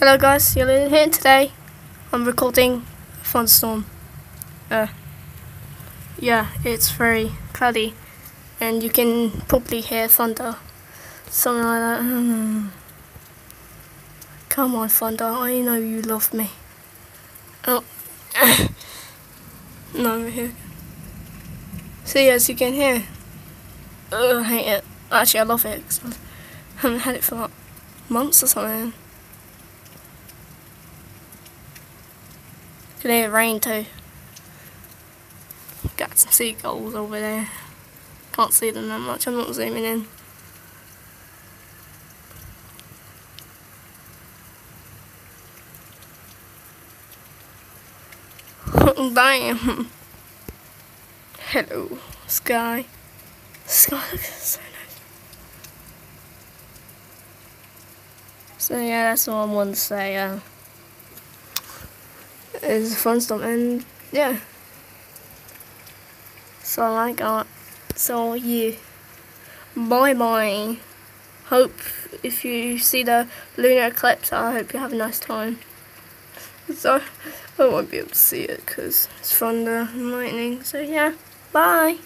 Hello guys, you're here today. I'm recording Thunderstorm. Yeah, it's very cloudy and you can probably hear thunder. Something like that. Come on thunder, I know you love me. Oh. No, here. See, as you can hear. I hate it. Actually, I love it because I haven't had it for like months or something. Can hear it rain too. Got some seagulls over there. Can't see them that much, I'm not zooming in. Damn. Hello, sky. Sky looks so nice. So yeah, that's all I wanted to say. It's a fun stuff, and yeah. So I got. So yeah. Bye bye. Hope if you see the lunar eclipse, I hope you have a nice time. So I won't be able to see it because it's thunder and lightning. So yeah, bye.